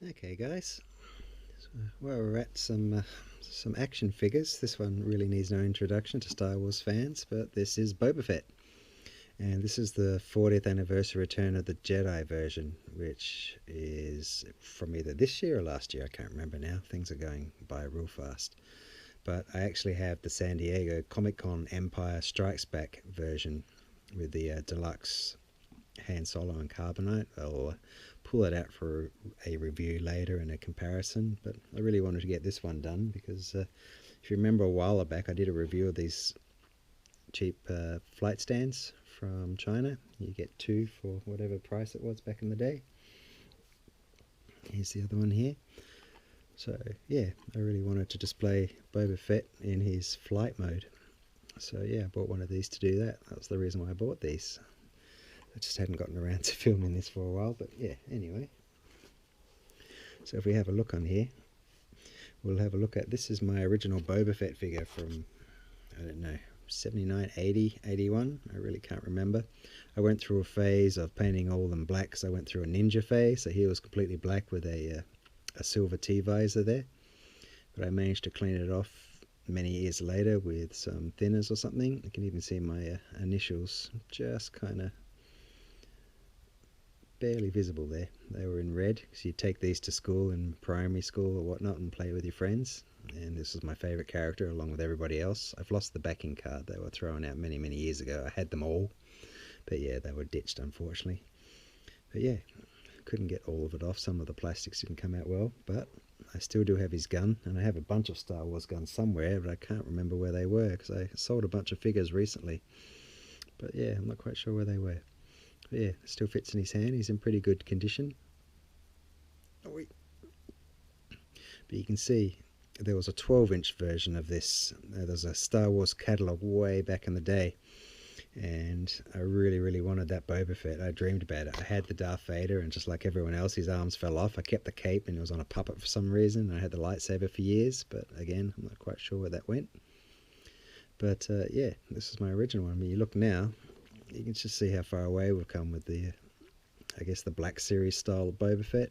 Okay guys, so, well, we're at some action figures. This one really needs no introduction to Star Wars fans, but this is Boba Fett. And this is the 40th anniversary return of the Jedi version, which is from either this year or last year, I can't remember now. Things are going by real fast. But I actually have the San Diego Comic-Con Empire Strikes Back version with the deluxe Han Solo and carbonite. I'll pull it out for a review later and a comparison, but I really wanted to get this one done because if you remember a while back I did a review of these cheap flight stands from China. You get two for whatever price it was back in the day. Here's the other one here. So yeah, I really wanted to display Boba Fett in his flight mode. So yeah, I bought one of these to do that. That was the reason why I bought these. I just hadn't gotten around to filming this for a while, but yeah, anyway. So if we have a look on here, we'll have a look at, this is my original Boba Fett figure from, I don't know, 79, 80, 81, I really can't remember. I went through a phase of painting all of them black because I went through a ninja phase, so he was completely black with a silver T-visor there. But I managed to clean it off many years later with some thinners or something. You can even see my initials just kind of barely visible there. They were in red, so you take these to school in primary school or whatnot and play with your friends. And this was my favourite character along with everybody else. I've lost the backing card. They were thrown out many years ago. I had them all, but yeah, they were ditched unfortunately. But yeah, couldn't get all of it off. Some of the plastics didn't come out well, but I still do have his gun, and I have a bunch of Star Wars guns somewhere, but I can't remember where they were because I sold a bunch of figures recently. But yeah, I'm not quite sure where they were. But yeah, still fits in his hand. He's in pretty good condition. Oh, wait. But you can see there was a 12-inch version of this. There's a Star Wars catalogue way back in the day, and I really wanted that Boba Fett. I dreamed about it. I had the Darth Vader, and just like everyone else, his arms fell off. I kept the cape, and it was on a puppet for some reason. I had the lightsaber for years, but again, I'm not quite sure where that went. But yeah, this is my original one. I mean, you look now, you can just see how far away we've come with the, I guess, the Black Series style of Boba Fett.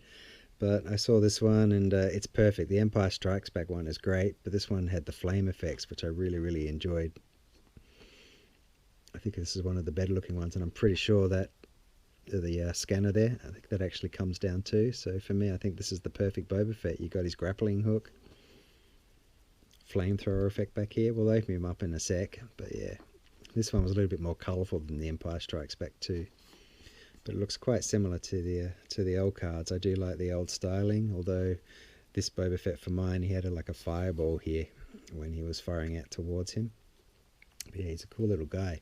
But I saw this one, and it's perfect. The Empire Strikes Back one is great, but this one had the flame effects, which I really enjoyed. I think this is one of the better looking ones, and I'm pretty sure that the scanner there, I think that actually comes down too. So for me, I think this is the perfect Boba Fett. You got his grappling hook, flamethrower effect back here. We'll open him up in a sec, but yeah, this one was a little bit more colourful than the Empire Strikes Back too. But it looks quite similar to the old cards. I do like the old styling, although this Boba Fett for mine, he had like a fireball here when he was firing out towards him. But yeah, he's a cool little guy.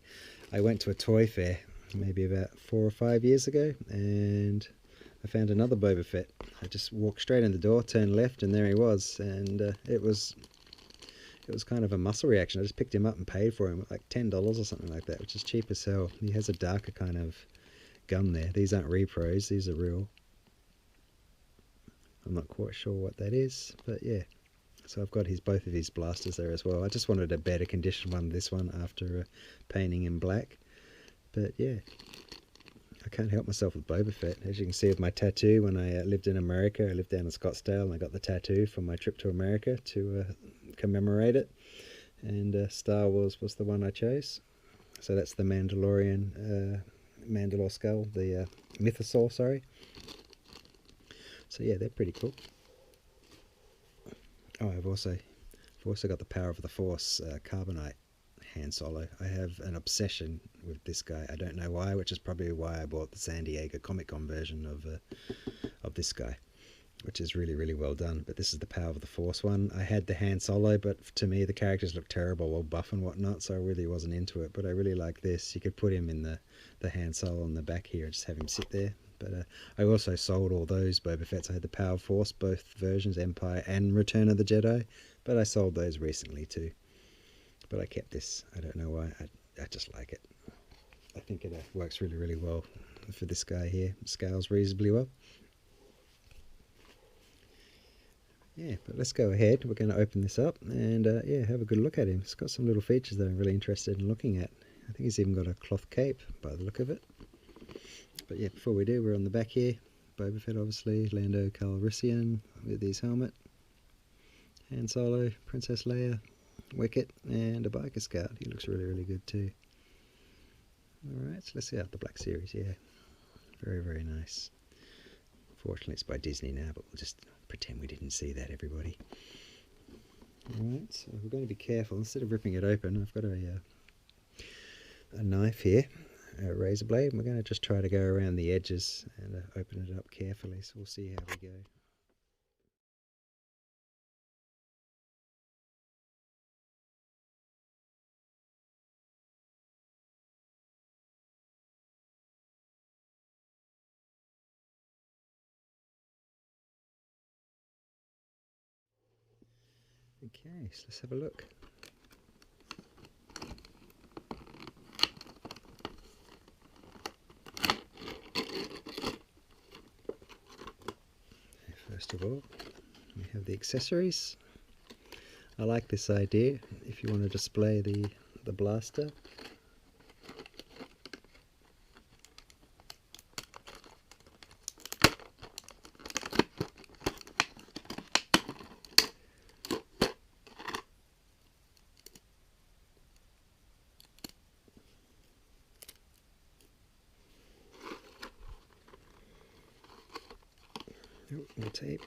I went to a toy fair maybe about 4 or 5 years ago, and I found another Boba Fett. I just walked straight in the door, turned left, and there he was. And it was kind of a muscle reaction. I just picked him up and paid for him at like $10 or something like that, which is cheap as hell. He has a darker kind of gun there. These aren't repros, these are real. I'm not quite sure what that is, but yeah. So I've got both of his blasters there as well. I just wanted a better condition one, this one, after painting in black. But yeah, I can't help myself with Boba Fett. As you can see with my tattoo, when I lived in America, I lived down in Scottsdale, and I got the tattoo for my trip to America to commemorate it. And Star Wars was the one I chose. So that's the Mandalorian Mandalore skull, the mythosaur, sorry. So yeah, they're pretty cool. Oh, I've also got the Power of the Force carbonite Han Solo. I have an obsession with this guy. I don't know why, which is probably why I bought the San Diego Comic-Con version of this guy, which is really well done. But this is the Power of the Force one. I had the Han Solo, but to me the characters look terrible, all buff and whatnot, so I really wasn't into it. But I really like this. You could put him in the Han Solo on the back here and just have him sit there. But I also sold all those Boba Fetts. I had the Power of Force, both versions, Empire and Return of the Jedi, but I sold those recently too. But I kept this. I don't know why. I just like it. I think it works really well for this guy here. It scales reasonably well. Yeah, but let's go ahead. We're going to open this up and yeah, have a good look at him. It's got some little features that I'm really interested in looking at. I think he's even got a cloth cape by the look of it. But yeah, before we do, we're on the back here. Boba Fett obviously, Lando Calrissian with his helmet, Han Solo, Princess Leia, Wicket, and a biker scout. He looks really, really good too. Alright, so let's see out the Black Series. Yeah, very, very nice. Fortunately it's by Disney now, but we'll just pretend we didn't see that, everybody. Alright, so we're going to be careful. Instead of ripping it open, I've got a knife here, a razor blade, and we're going to just try to go around the edges and open it up carefully, so we'll see how we go. Okay, so let's have a look. First of all, we have the accessories. I like this idea if you want to display the blaster. Oh, more tape.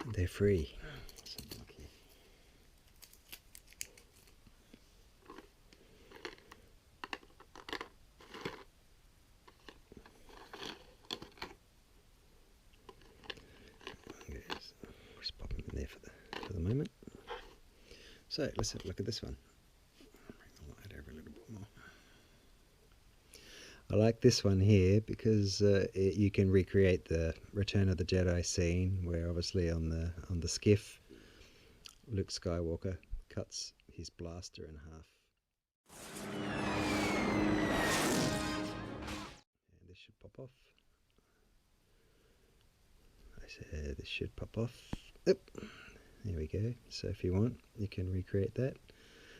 And they're free. So lucky. Yes. Just pop them in there for the moment. So let's have a look at this one. Bring the light over a little bit more. I like this one here because you can recreate the Return of the Jedi scene where obviously on the skiff Luke Skywalker cuts his blaster in half. And this should pop off. I said this should pop off. Oop. There we go. So if you want, you can recreate that.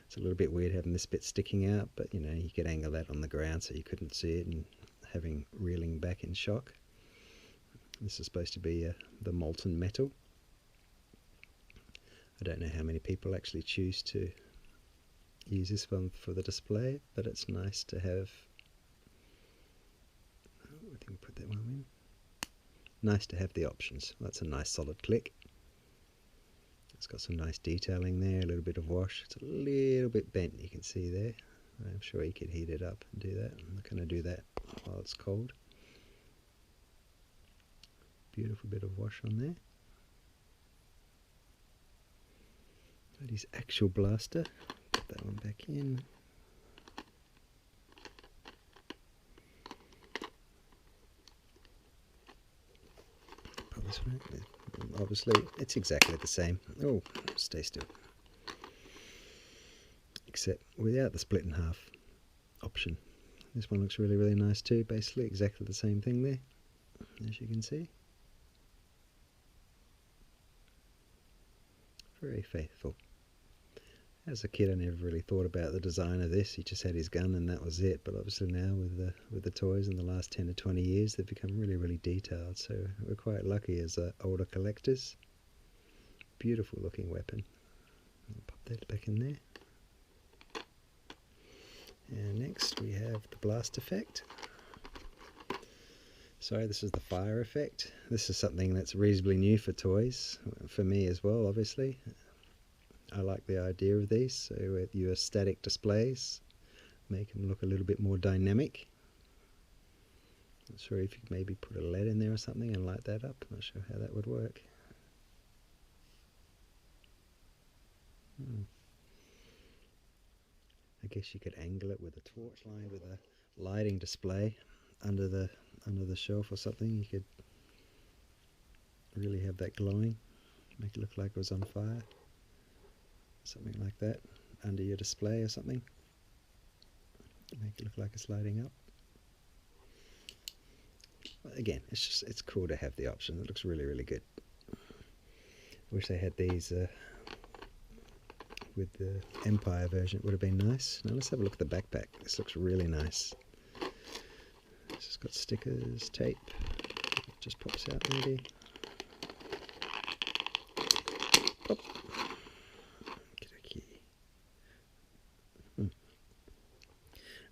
It's a little bit weird having this bit sticking out, but you know, you could angle that on the ground so you couldn't see it and having reeling back in shock. This is supposed to be the molten metal. I don't know how many people actually choose to use this one for the display, but it's nice to have. Oh, I think we'll put that one in. Nice to have the options. That's a nice solid click. It's got some nice detailing there, a little bit of wash. It's a little bit bent, you can see there. I'm sure you could heat it up and do that. I'm not going to do that while it's cold. Beautiful bit of wash on there. Got his actual blaster. Put that one back in. Put this one in. Obviously, it's exactly the same. Oh, stay still. Except without the split in half option. This one looks really, really nice too. Basically, exactly the same thing there, as you can see. Very faithful. As a kid, I never really thought about the design of this. He just had his gun and that was it. But obviously now with the toys in the last 10 to 20 years, they've become really, really detailed. So we're quite lucky as older collectors. Beautiful looking weapon. I'll pop that back in there. And next we have the blast effect. Sorry, this is the fire effect. This is something that's reasonably new for toys, for me as well, obviously. I like the idea of these, so with your static displays, make them look a little bit more dynamic. Not sure if you could maybe put a LED in there or something and light that up. Not sure how that would work. I guess you could angle it with a torch line with a lighting display under the shelf or something. You could really have that glowing, make it look like it was on fire. Something like that under your display or something. Make it look like it's lighting up. But again, it's cool to have the option. It looks really, really good. Wish they had these with the Empire version it would have been nice. Now let's have a look at the backpack. This looks really nice. It's got stickers, tape, it just pops out maybe. Pop.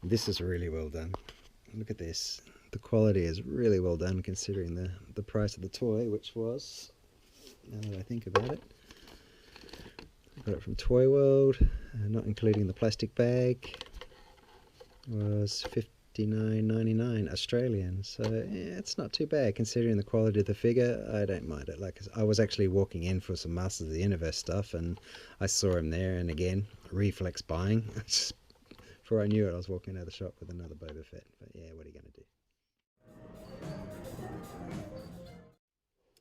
This is really well done. Look at this. The quality is really well done considering the price of the toy, which was, now that I think about it, I got it from Toy World, not including the plastic bag, was $59.99 Australian. So yeah, it's not too bad considering the quality of the figure. I don't mind it. Like, I was actually walking in for some Masters of the Universe stuff and I saw him there, and again, reflex buying. Before I knew it, I was walking out of the shop with another Boba Fett. But yeah, what are you going to do?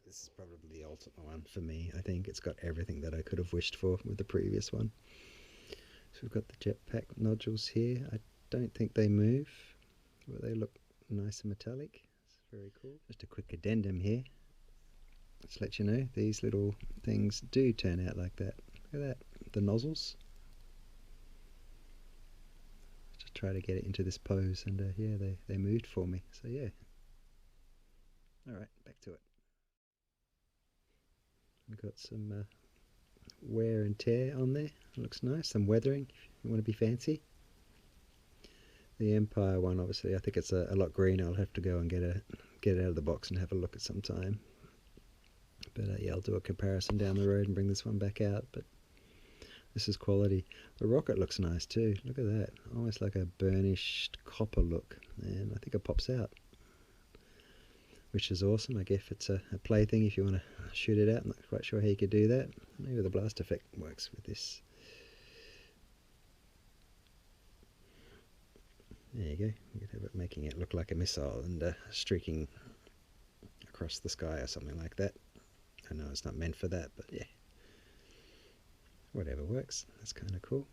This is probably the ultimate one for me. I think it's got everything that I could have wished for with the previous one. So we've got the jetpack nodules here. I don't think they move, but they look nice and metallic. It's very cool. Just a quick addendum here. Let's let you know, these little things do turn out like that. Look at that, the nozzles. Just try to get it into this pose, and yeah, they moved for me. So yeah. Alright, back to it. We've got some wear and tear on there. It looks nice. Some weathering if you want to be fancy. The Empire one, obviously, I think it's a lot greener. I'll have to go and get it out of the box and have a look at some time. But yeah, I'll do a comparison down the road and bring this one back out. But this is quality. The rocket looks nice too. Look at that. Almost like a burnished copper look. And I think it pops out, which is awesome. I guess it's a plaything if you want to shoot it out. I'm not quite sure how you could do that. Maybe the blast effect works with this. There you go. You could have it making it look like a missile and streaking across the sky or something like that. I know it's not meant for that, but yeah. Whatever works. That's kind of cool.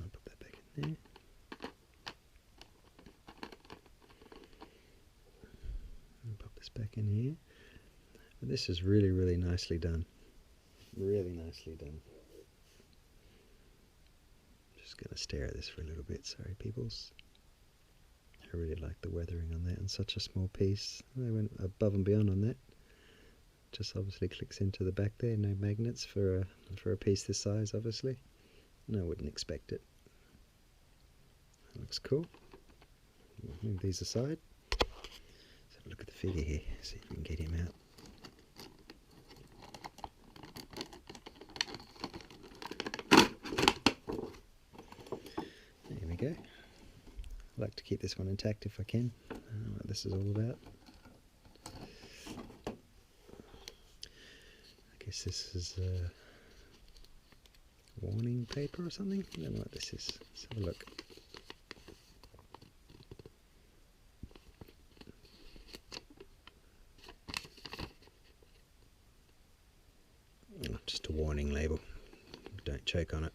I'll put that back in there. Pop this back in here. But this is really, really nicely done. Really nicely done. Just going to stare at this for a little bit. Sorry, peoples. I really like the weathering on that, and such a small piece. They went above and beyond on that. Just obviously clicks into the back there. No magnets for a piece this size, obviously. And I wouldn't expect it. That looks cool. We'll move these aside. Let's have a look at the figure here. See if we can get him out. There we go. I like to keep this one intact if I can. I don't know what this is all about. I guess this is warning paper or something. I don't know what this is. Let's have a look. Oh, just a warning label. Don't choke on it.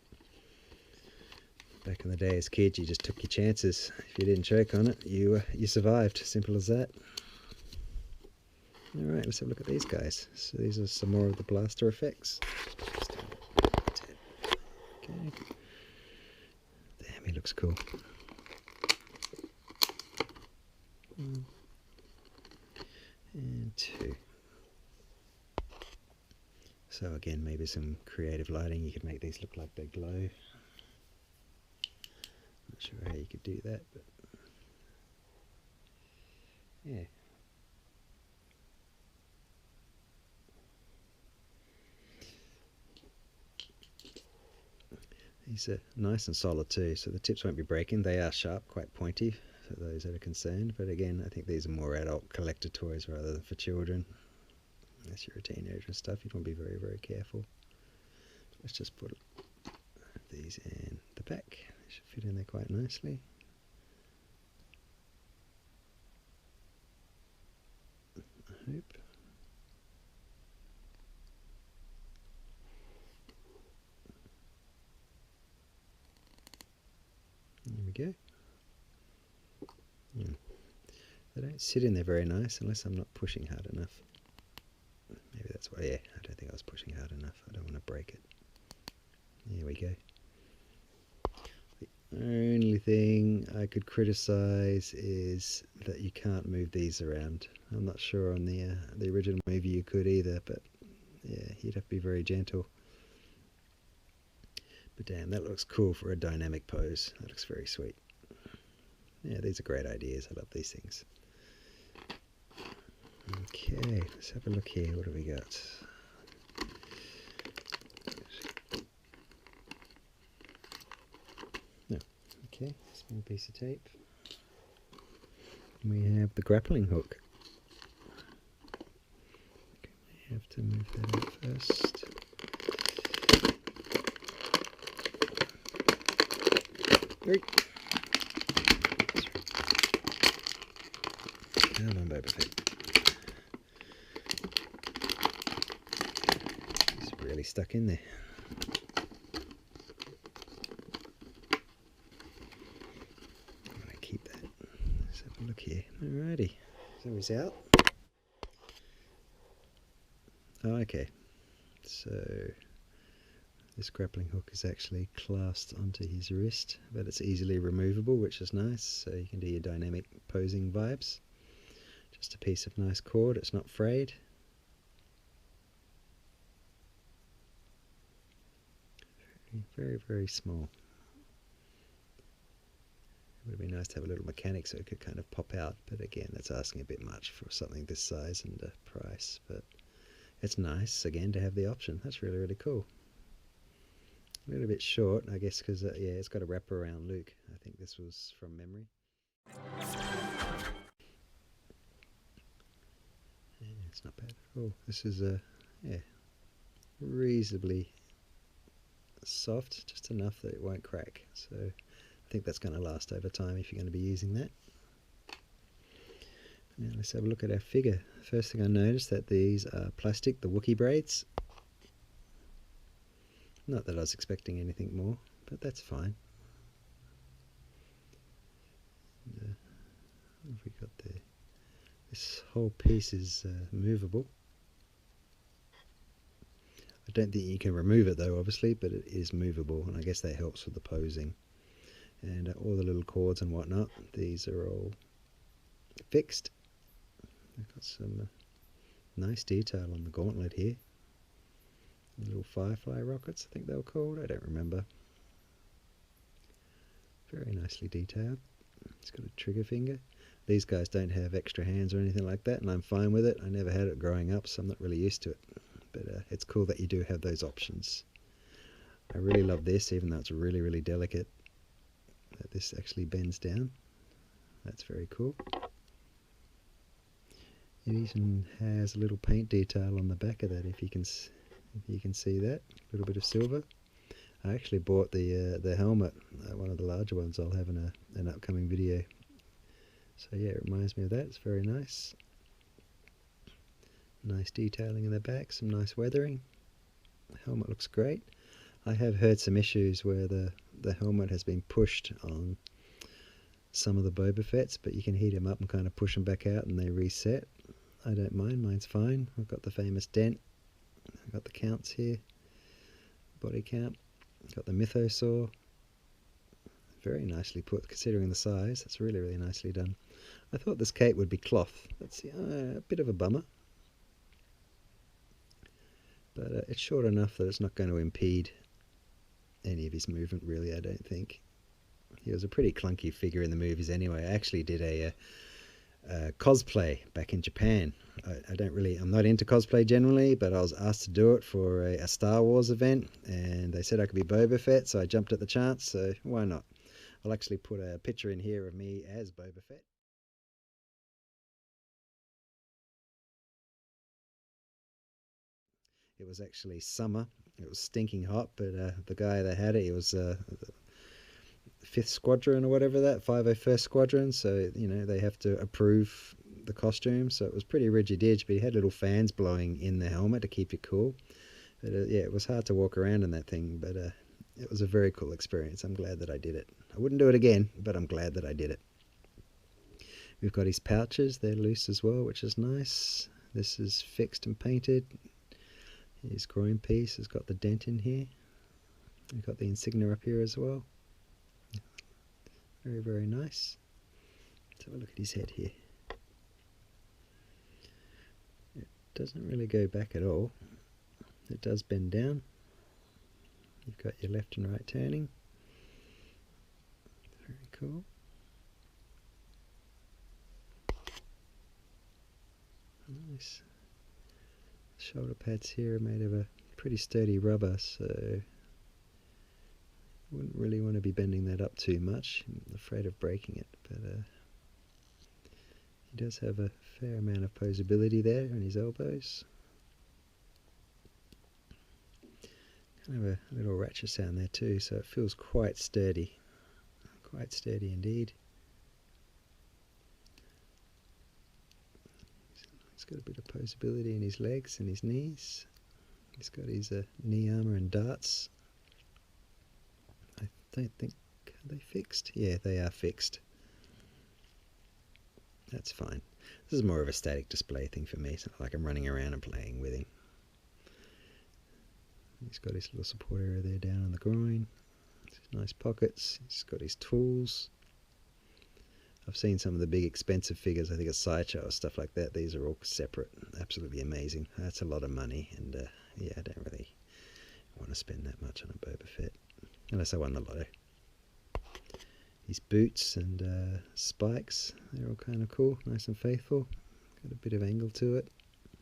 Back in the day as kids, you just took your chances. If you didn't choke on it, you survived. Simple as that. Alright, let's have a look at these guys. So these are some more of the blaster effects. Okay. Damn, he looks cool. One and two. So again, maybe some creative lighting. You could make these look like they glow. Not sure how you could do that, but yeah. These are nice and solid too, so the tips won't be breaking. They are sharp, quite pointy for those that are concerned, but again, I think these are more adult collector toys rather than for children. Unless you're a teenager and stuff, you'd want to be very, very careful. Let's just put these in the back. They should fit in there quite nicely. I hope. There we go. They don't sit in there very nice unless I'm not pushing hard enough. Maybe that's why, yeah, I don't think I was pushing hard enough. I don't want to break it. There we go. Only thing I could criticize is that you can't move these around. I'm not sure on the original movie you could either, but yeah, you'd have to be very gentle. But damn, that looks cool for a dynamic pose. That looks very sweet. Yeah, these are great ideas. I love these things. Okay, let's have a look here. What do we got? No. Okay, small piece of tape. We have the grappling hook. Okay, we have to move that out first. Right. Come on, Boba Fett. It's really stuck in there. I'm going to keep that. Let's have a look here. Alrighty. So he's out. Oh, okay. So this grappling hook is actually clasped onto his wrist, but it's easily removable, which is nice. So you can do your dynamic posing vibes. Just a piece of nice cord, it's not frayed. Very, very small. It would be nice to have a little mechanic so it could kind of pop out, but again, that's asking a bit much for something this size and price. But it's nice, again, to have the option. That's really, really cool. A little bit short, I guess, because yeah, it's got a wraparound Luke. I think this was from memory. Yeah, it's not bad at all. This is yeah, reasonably soft, just enough that it won't crack. So I think that's going to last over time if you're going to be using that. Now let's have a look at our figure. First thing I noticed that these are plastic, the Wookiee braids. Not that I was expecting anything more, but that's fine. And, what have we got there? This whole piece is movable. I don't think you can remove it though, obviously, but it is movable, and I guess that helps with the posing. And all the little cords and whatnot, these are all fixed. I've got some nice detail on the gauntlet here. Little firefly rockets, I think they were called, I don't remember. Very nicely detailed. It's got a trigger finger. These guys don't have extra hands or anything like that, and I'm fine with it. I never had it growing up, so I'm not really used to it. But it's cool that you do have those options. I really love this, even though it's really, really delicate, that this actually bends down. That's very cool. It even has a little paint detail on the back of that, if you can see that. A little bit of silver. I actually bought the helmet, one of the larger ones I'll have in an upcoming video. So yeah, it reminds me of that. It's very nice. Nice detailing in the back, some nice weathering. The helmet looks great. I have heard some issues where the helmet has been pushed on some of the Boba Fett's, but you can heat them up and kind of push them back out and they reset. I don't mind, mine's fine. I've got the famous dent. I've got the counts here, body count. I've got the mythosaur. Very nicely put, considering the size. That's really, really nicely done. I thought this cape would be cloth. That's a bit of a bummer. But it's short enough that it's not going to impede any of his movement, really, I don't think. He was a pretty clunky figure in the movies anyway. I actually did a cosplay back in Japan. I'm not into cosplay generally, but I was asked to do it for a Star Wars event, and they said I could be Boba Fett, so I jumped at the chance, so why not? I'll actually put a picture in here of me as Boba Fett. It was actually summer. It was stinking hot, but the guy that had it, he was 5th Squadron or whatever that, 501st Squadron, so, you know, they have to approve the costume, so it was pretty rigid-edge, but he had little fans blowing in the helmet to keep you cool. But yeah, it was hard to walk around in that thing, but it was a very cool experience. I'm glad that I did it. I wouldn't do it again, but I'm glad that I did it. We've got his pouches, they're loose as well, which is nice. This is fixed and painted. His groin piece has got the dent in here. We've got the insignia up here as well. Very, very nice. Let's have a look at his head here. It doesn't really go back at all. It does bend down. You've got your left and right turning. Very cool. Nice. Shoulder pads here are made of a pretty sturdy rubber, so wouldn't really want to be bending that up too much. I'm afraid of breaking it, but he does have a fair amount of posability there on his elbows. Kind of a little ratchet sound there too, so it feels quite sturdy. Quite sturdy indeed. He's got a bit of posability in his legs and his knees. He's got his knee armour and darts. I don't think, are they fixed? Yeah, they are fixed. That's fine. This is more of a static display thing for me. It's not like I'm running around and playing with him. He's got his little support area there down on the groin. Nice pockets. He's got his tools. I've seen some of the big expensive figures, I think a Sideshow or stuff like that. These are all separate. Absolutely amazing. That's a lot of money, and yeah, I don't really want to spend that much on a Boba Fett unless I won the lotto. His boots and spikes, they're all kind of cool, nice and faithful. Got a bit of angle to it,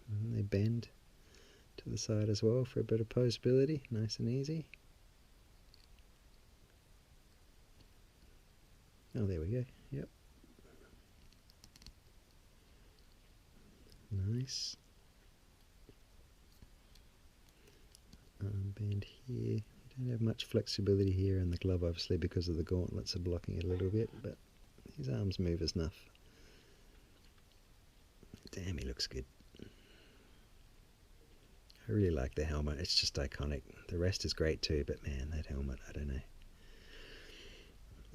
and they bend to the side as well for a bit of posability, nice and easy. Oh, there we go. Yep. Nice. Armband here. You don't have much flexibility here in the glove, obviously, because of the gauntlets are blocking it a little bit, but his arms move enough. Damn, he looks good. I really like the helmet. It's just iconic. The rest is great too, but man, that helmet, I don't know.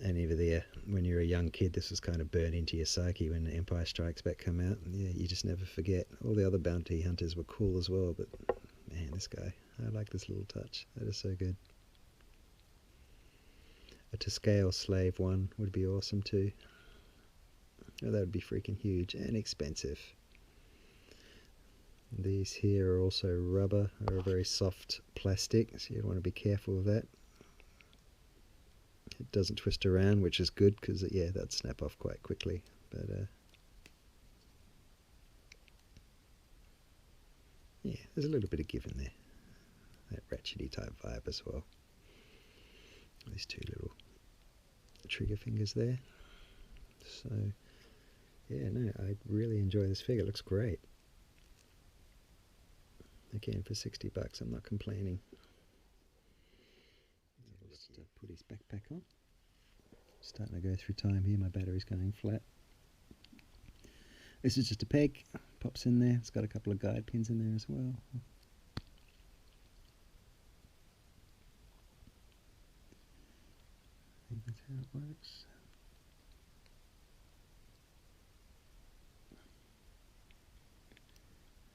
And over there, when you're a young kid, this was kind of burnt into your psyche when Empire Strikes Back come out. And yeah, you just never forget. All the other bounty hunters were cool as well, but man, this guy, I like this little touch. That is so good. A to scale slave one would be awesome too. Oh, that would be freaking huge and expensive. These here are also rubber, or a very soft plastic, so you'd want to be careful of that. It doesn't twist around, which is good because yeah, that'd snap off quite quickly. But yeah, there's a little bit of give in there. That ratchety type vibe as well. These two little trigger fingers there. So yeah, no, I really enjoy this figure. It looks great. Again, for $60, I'm not complaining. Just put his backpack on. Starting to go through time here, my battery's going flat. This is just a peg, pops in there. It's got a couple of guide pins in there as well. I think that's how it works.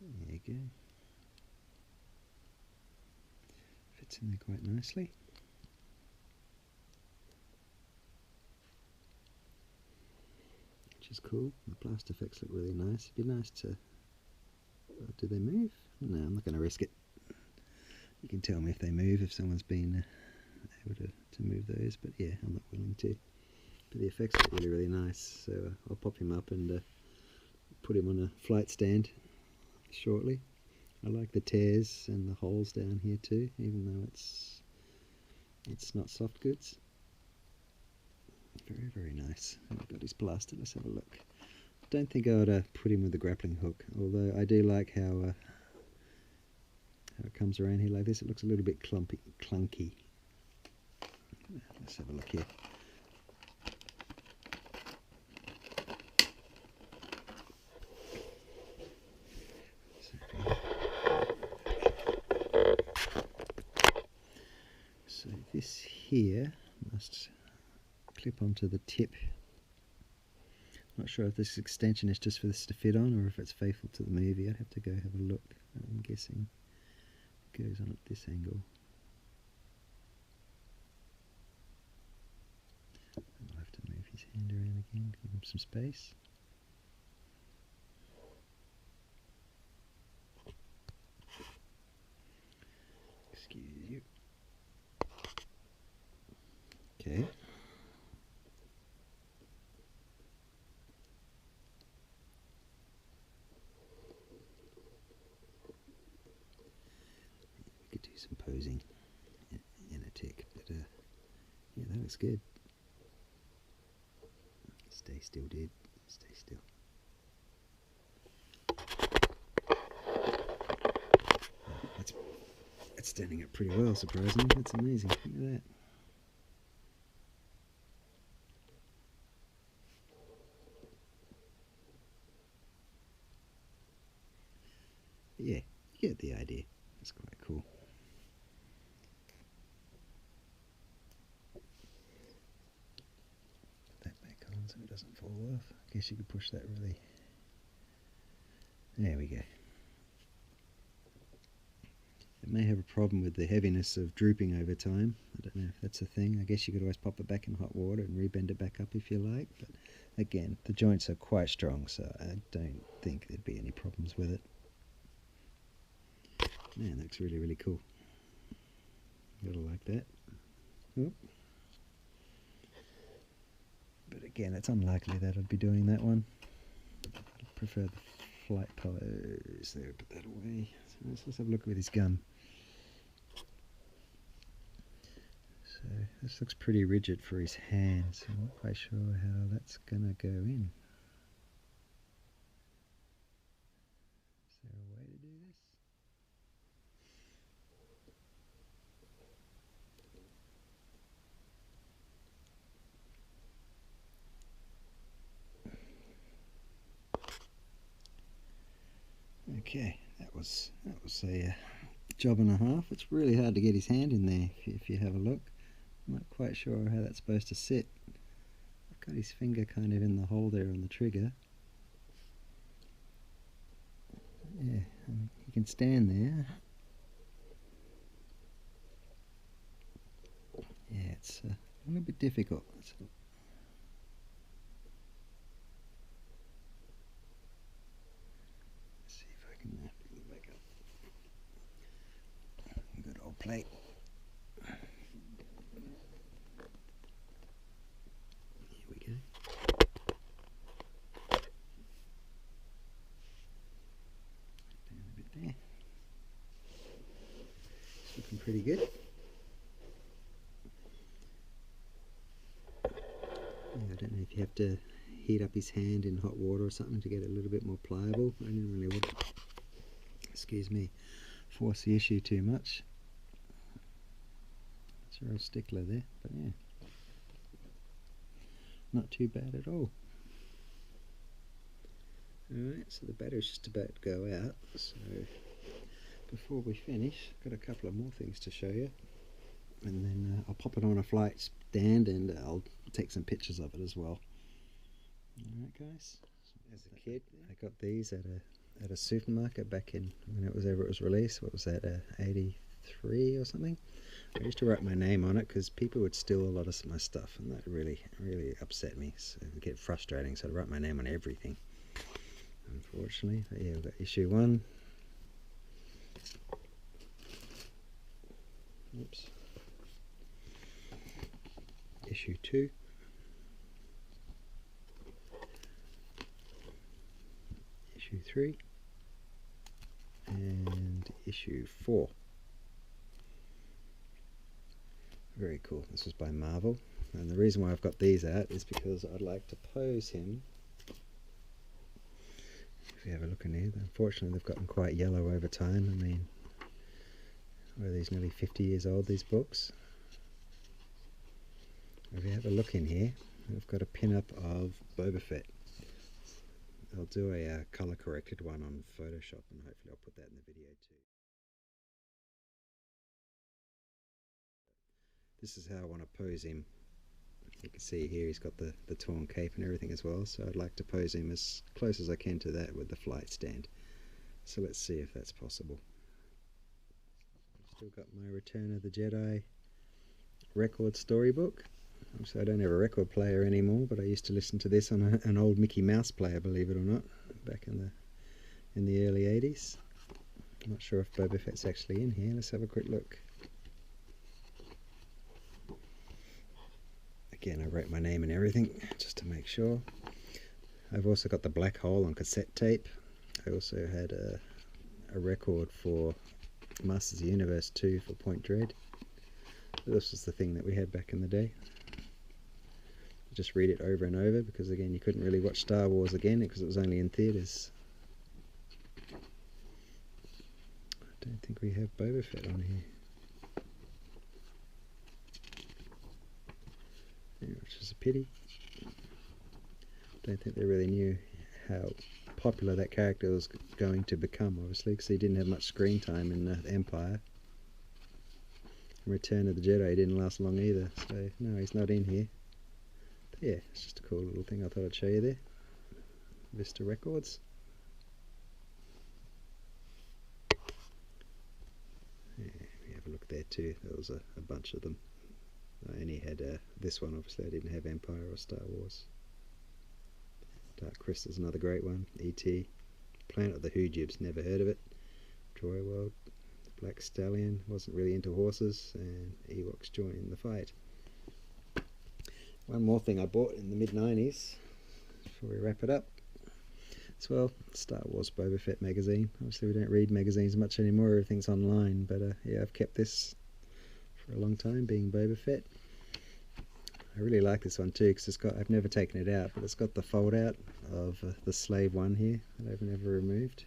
There you go. Fits in there quite nicely. Which is cool. The blast effects look really nice. It'd be nice to... do they move? No, I'm not going to risk it. You can tell me if they move, if someone's been able to move those, but yeah, I'm not willing to. But the effects look really, really nice, so I'll pop him up and put him on a flight stand shortly. I like the tears and the holes down here too, even though it's not soft goods. Very, very nice. I've got his blaster. Let's have a look. Don't think I would put him with the grappling hook, although I do like how it comes around here like this. It looks a little bit clunky. Let's have a look here. So this here must clip onto the tip. Not sure if this extension is just for this to fit on or if it's faithful to the movie. I'd have to go have a look. I'm guessing it goes on at this angle. I'll have to move give him some space. Excuse you. Okay. We could do some posing in a tick, but yeah, that looks good. Stay still, dude. Stay still. That's standing up pretty well, surprisingly. That's amazing. Look at that. Yeah, you get the idea. That's quite cool. Put that back on so it doesn't fall off. I guess you could push that really. There we go. It may have a problem with the heaviness of drooping over time. I don't know if that's a thing. I guess you could always pop it back in hot water and rebend it back up if you like. But again, the joints are quite strong, so I don't think there'd be any problems with it. Man, that looks really, really cool. Gotta like that. Oop. But again, it's unlikely that I'd be doing that one. I'd prefer the flight pose there. Put that away. So let's have a look with his gun. So this looks pretty rigid for his hands. I'm not quite sure how that's gonna go in. Is there a way to do this? Okay, that was a job and a half. It's really hard to get his hand in there if you have a look. I'm not quite sure how that's supposed to sit. I've got his finger kind of in the hole there on the trigger. Yeah, I mean, he can stand there. Yeah, it's a little bit difficult. Let's see if I can pick it back up. Good old plate. Here we go. Down a bit there. It's looking pretty good. I don't know if you have to heat up his hand in hot water or something to get it a little bit more pliable. I didn't really want to, excuse me, force the issue too much. It's a real stickler there, but yeah, not too bad at all. Alright, so the battery's just about to go out, so before we finish, I've got a couple of more things to show you, and then I'll pop it on a flight stand and I'll take some pictures of it as well. Alright guys, as a kid I got these at a supermarket back in whenever it was released. What was that, 83 or something? I used to write my name on it because people would steal a lot of my stuff, and that really upset me. So it would get frustrating, so I'd write my name on everything, unfortunately. But yeah, we've got issue 1. Oops. Issue 2. Issue 3. And issue 4. Very cool. This was by Marvel, and the reason why I've got these out is because I'd like to pose him. If you have a look in here, unfortunately they've gotten quite yellow over time. I mean, are these nearly 50 years old, these books? If you have a look in here, we've got a pin-up of Boba Fett. I'll do a colour corrected one on Photoshop, and hopefully I'll put that in the video too. This is how I want to pose him. You can see here he's got the torn cape and everything as well, so I'd like to pose him as close as I can to that with the flight stand. So let's see if that's possible. I've still got my Return of the Jedi record storybook. So I don't have a record player anymore, but I used to listen to this on an old Mickey Mouse player, believe it or not, back in the early 80s. I'm not sure if Boba Fett's actually in here. Let's have a quick look. Again, I wrote my name and everything just to make sure. I've also got the Black Hole on cassette tape. I also had a record for Masters of the Universe 2 for Point Dread. This was the thing that we had back in the day. Just read it over and over because again you couldn't really watch Star Wars again because it was only in theatres. I don't think we have Boba Fett on here. Yeah, which is a pity. Don't think they really knew how popular that character was going to become, obviously, because he didn't have much screen time in Empire. Return of the Jedi didn't last long either, so no, he's not in here. But yeah, it's just a cool little thing I thought I'd show you there. Vista Records. Yeah, we have a look there too. There was a bunch of them. I only had this one, obviously. I didn't have Empire or Star Wars. Dark Crystal's another great one. E.T. Planet of the Hoojibs, never heard of it. Troy World. Black Stallion, wasn't really into horses, and Ewoks joined the fight. One more thing I bought in the mid-90s, before we wrap it up, as well, Star Wars Boba Fett magazine. Obviously we don't read magazines much anymore, everything's online, but yeah, I've kept this for a long time, being Boba Fett. I really like this one too, because it's got, I've never taken it out, but it's got the fold out of the slave one here, that I've never removed.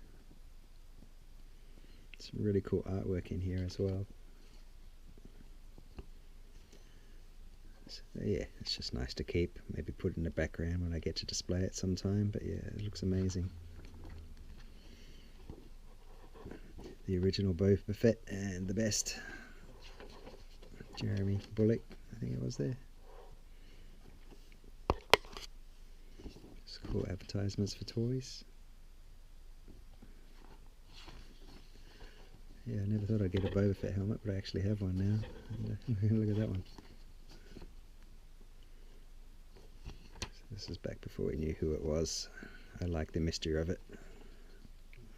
Some really cool artwork in here as well. So yeah, it's just nice to keep. Maybe put in the background when I get to display it sometime. But yeah, it looks amazing. The original Boba Fett and the best. Jeremy Bulloch, I think it was there. It's cool advertisements for toys. Yeah, I never thought I'd get a Boba Fett helmet, but I actually have one now. And, look at that one. So this is back before we knew who it was. I like the mystery of it.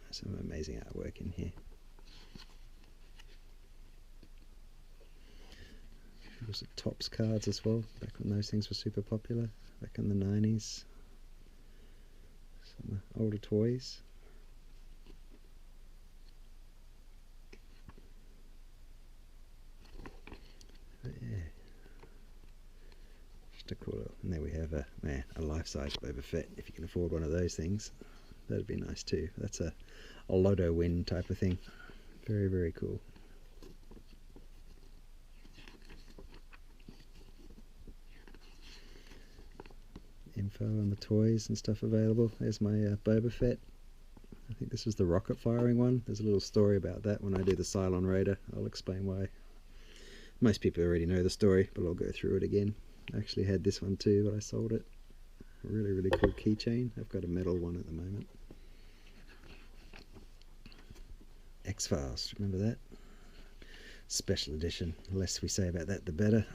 Some amazing artwork in here. There was Topps cards as well, back when those things were super popular, back in the 90s. Some older toys. Yeah, just a cool. And there we have a life-size Boba Fett. If you can afford one of those things, that'd be nice too. That's a lotto win type of thing. Very, very cool. Info on the toys and stuff available. There's my Boba Fett. I think this was the rocket firing one. There's a little story about that when I do the Cylon Raider. I'll explain why. Most people already know the story, but I'll go through it again. I actually had this one too, but I sold it. A really, really cool keychain. I've got a metal one at the moment. X-Files, remember that? Special edition. The less we say about that, the better.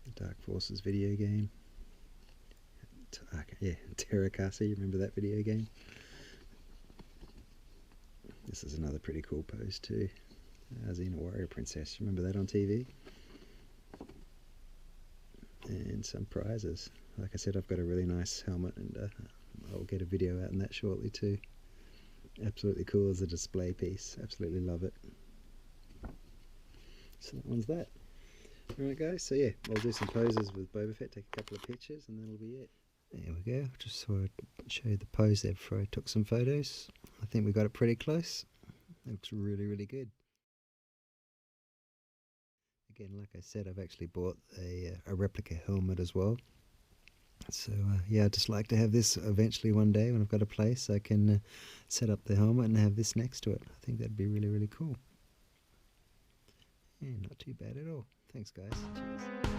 The Dark Forces video game. Yeah, Terrakasi, remember that video game? This is another pretty cool pose too. Xena Warrior Princess, remember that on TV? And some prizes. Like I said, I've got a really nice helmet, and I'll get a video out on that shortly too. Absolutely cool as a display piece, absolutely love it. So that one's that. Alright guys, so yeah, I'll do some poses with Boba Fett, take a couple of pictures, and that'll be it. There we go, just so I'd show you the pose there before I took some photos. I think we got it pretty close. It looks really, really good. Again, like I said, I've actually bought a replica helmet as well. So yeah, I'd just like to have this eventually one day when I've got a place I can set up the helmet and have this next to it. I think that'd be really, really cool. Yeah, not too bad at all. Thanks guys. Cheers.